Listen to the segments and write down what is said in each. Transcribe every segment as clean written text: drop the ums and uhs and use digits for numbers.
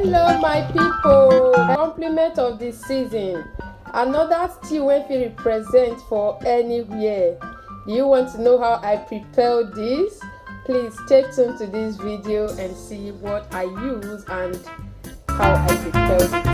Hello my people, compliment of the season, another stew wey fit represent for anywhere. Do you want to know how I prepare this? Please stay tuned to this video and see what I use and how I prepare it.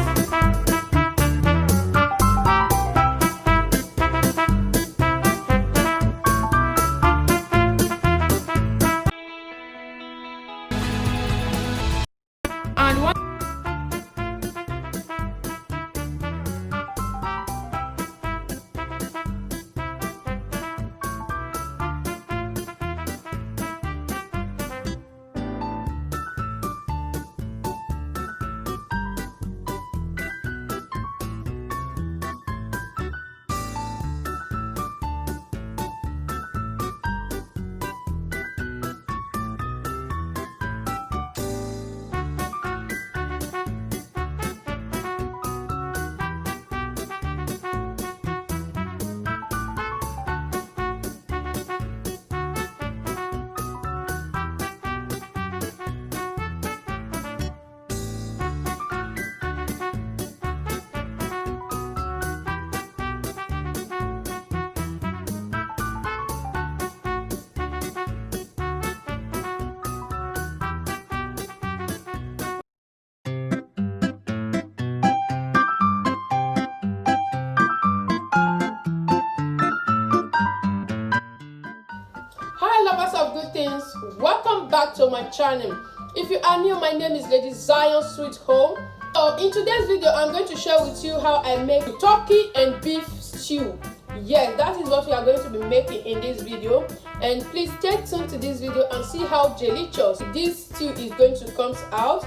Lovers of good things, welcome back to my channel. If you are new, my name is Ladyzionsweethome. So in today's video I'm going to share with you how I make turkey and beef stew. Yes, that is what we are going to be making in this video, and please stay tuned to this video and see how delicious this stew is going to come out.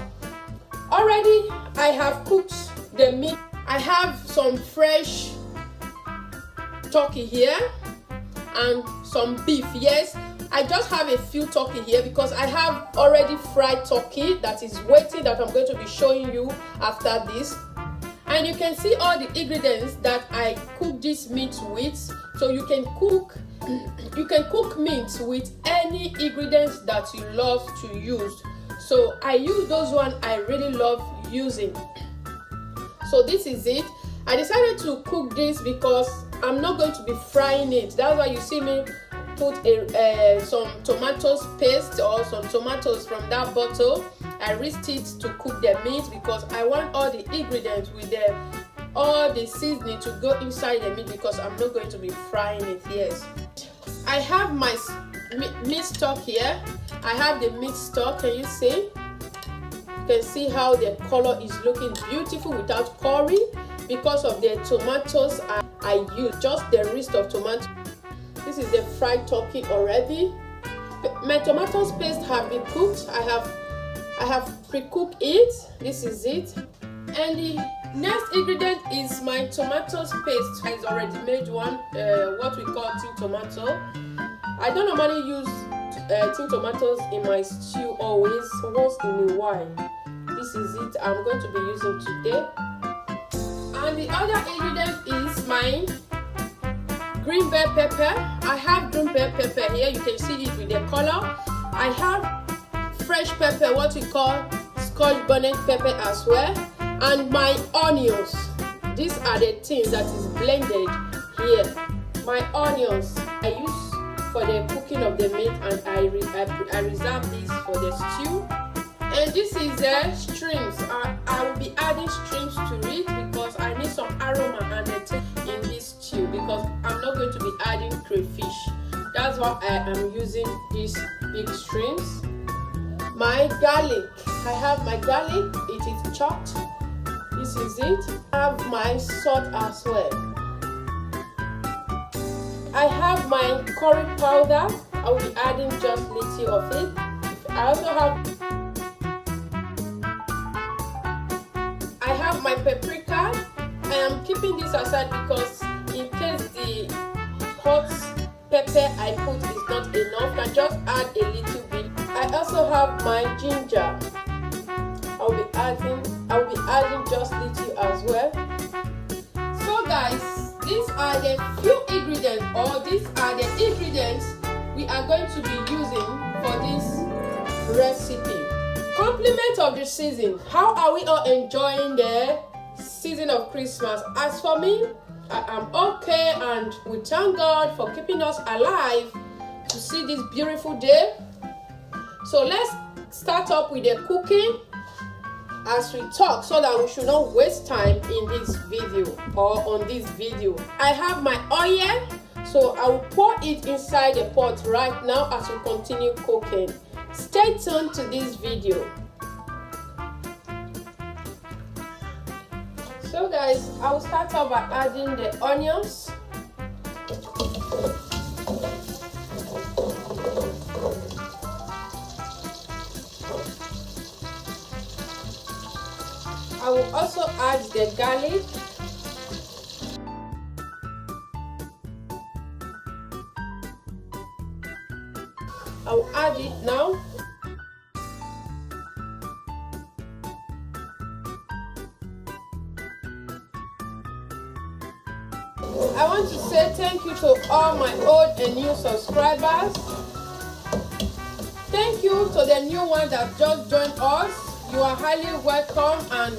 Already I have cooked the meat. I have some fresh turkey here and some beef. Yes, I just have a few turkey here because I have already fried turkey that is waiting, that I'm going to be showing you after this. And you can see all the ingredients that I cook this meat with. So you can cook meat with any ingredients that you love to use. So I use those ones I really love using. So this is it. I decided to cook this because I'm not going to be frying it. That's why you see me put some tomatoes paste or some tomatoes from that bottle. I risked it to cook the meat because I want all the ingredients with all the seasoning to go inside the meat, because I'm not going to be frying it. Yes, I have my meat stock here. I have the meat stock. Can you see? You can see how the color is looking beautiful without curry because of the tomatoes I use. Just the rest of tomato. This is the fried turkey already. My tomatoes paste have been cooked. I have pre-cooked it. This is it. And the next ingredient is my tomatoes paste. It's already made one, what we call tin tomato. I don't normally use tin tomatoes in my stew always, once in a while. This is it I'm going to be using today. And the other ingredient is my green bell pepper. I have green bell pepper here. You can see it with the color. I have fresh pepper, what we call Scotch bonnet pepper as well. And my onions. These are the things that is blended here. My onions I use for the cooking of the meat, and I reserve this for the stew. And this is shrimps. I will be adding shrimps to it because I need some aroma and in this stew, because I'm not going to be adding crayfish. That's why I am using these big shrimps. My garlic. I have my garlic. It is chopped. This is it. I have my salt as well. I have my curry powder. I will be adding just little of it. I also have my paprika. I am keeping this aside because in case the hot pepper I put is not enough, I just add a little bit. I also have my ginger. I will be adding just little as well. So guys, these are the few ingredients, or these are the ingredients we are going to be using for this recipe. Compliment of the season. How are we all enjoying the season of Christmas? As for me, I am okay, and we thank God for keeping us alive to see this beautiful day. So let's start up with the cooking as we talk, so that we should not waste time in this video or on this video. I have my oil, so I will pour it inside the pot right now as we continue cooking. Stay tuned to this video. So guys, I will start off by adding the onions. I will also add the garlic. I will add it now. I want to say thank you to all my old and new subscribers. Thank you to the new one that just joined us. You are highly welcome, and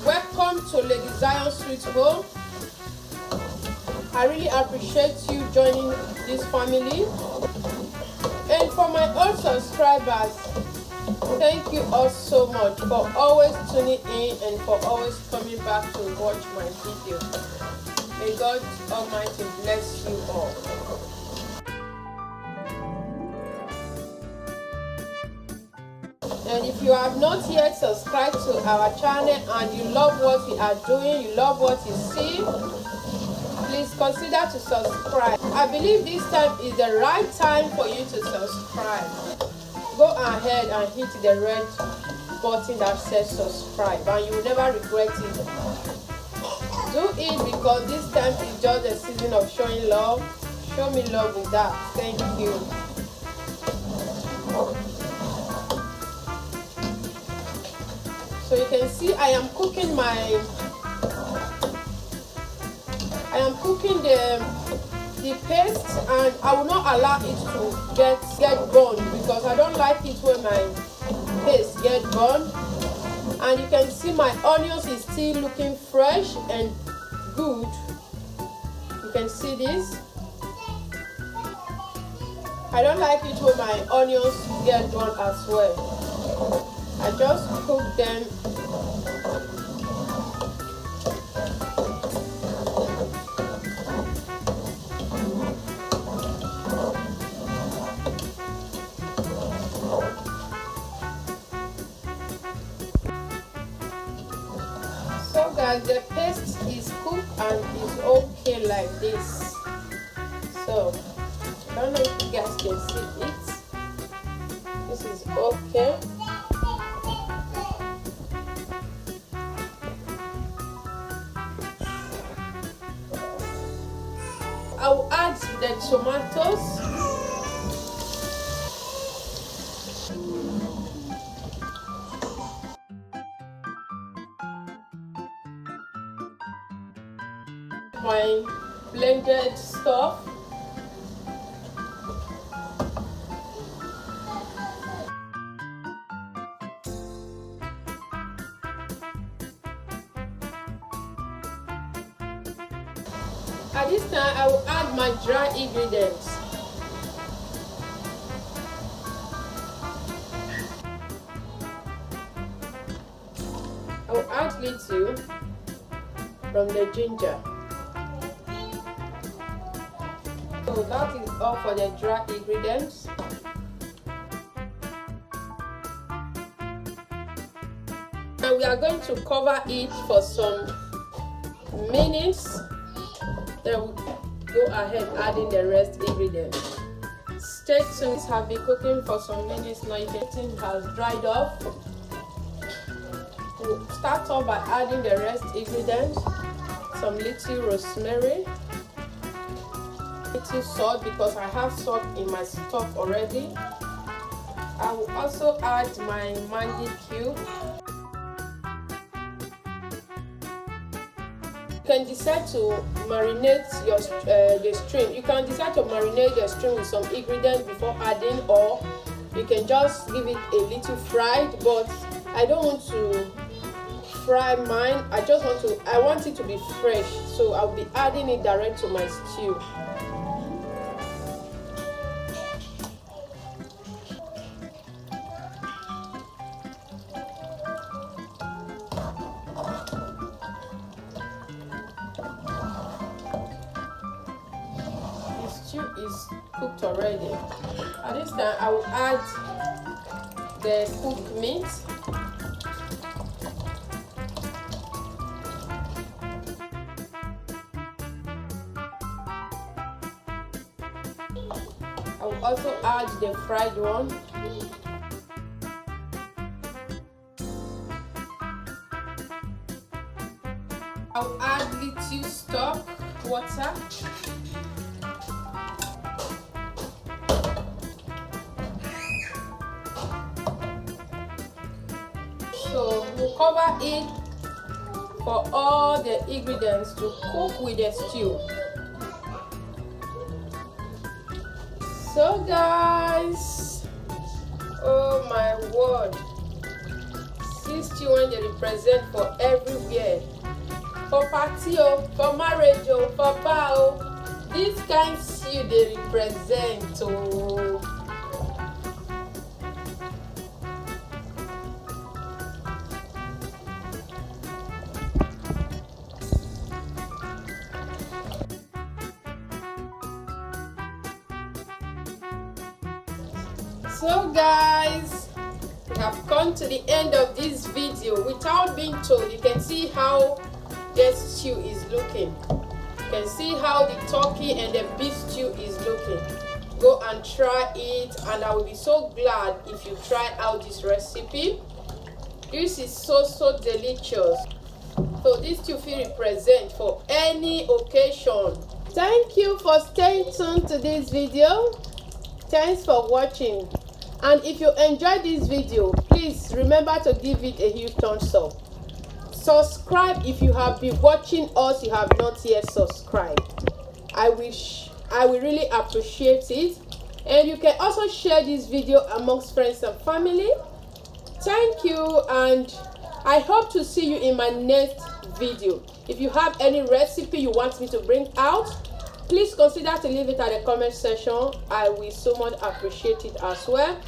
welcome to Ladyzionsweethome. I really appreciate you joining this family. And for my old subscribers, thank you all so much for always tuning in and for always coming back to watch my video. May God Almighty bless you all. And if you have not yet subscribed to our channel and you love what we are doing, you love what you see, please consider to subscribe. I believe this time is the right time for you to subscribe. Go ahead and hit the red button that says subscribe, and you will never regret it. Do it because this time is just the season of showing love. Show me love with that. Thank you. So you can see I am cooking the paste, and I will not allow it to get burned because I don't like it when my paste get burned. And you can see my onions is still looking fresh and good. You can see this. I don't like it when my onions get burned as well. I just cook them. So guys, the paste is cooked and is okay like this. So I don't know if you guys can see it. This is okay. I will add the tomatoes. My blended stuff. At this time, I will add my dry ingredients. I will add little from the ginger. So that is all for the dry ingredients. And we are going to cover it for some minutes. Then we'll go ahead adding the rest ingredients. Stay tuned. Have been cooking for some minutes now. Everything has dried off. We'll start off by adding the rest ingredients. Some little rosemary, little salt because I have salt in my stock already. I will also add my Maggi cube. You can decide to marinate your the stream. You can decide to marinate the stream with some ingredients before adding, or You can just give it a little fried, but I don't want to fry mine. I want it to be fresh, so I'll be adding it direct to my stew. Is cooked already. At this time I will add the cooked meat. I will also add the fried one. I will add little stock water. So we'll cover it for all the ingredients to cook with the stew. So guys, oh my word, this stew when they represent for everywhere, for party, for marriage, for bar, this kind stew they represent. Oh. So guys, we have come to the end of this video. Without being told, you can see how the stew is looking. You can see how the turkey and the beef stew is looking. Go and try it, and I will be so glad if you try out this recipe. This is so delicious. So this stew will represent for any occasion. Thank you for staying tuned to this video. Thanks for watching. And if you enjoyed this video, please remember to give it a huge thumbs up. Subscribe if you have been watching us, you have not yet subscribed. I will really appreciate it. And you can also share this video amongst friends and family. Thank you, and I hope to see you in my next video. If you have any recipe you want me to bring out, please consider to leave it at the comment section. I will so much appreciate it as well.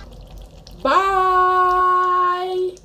Bye.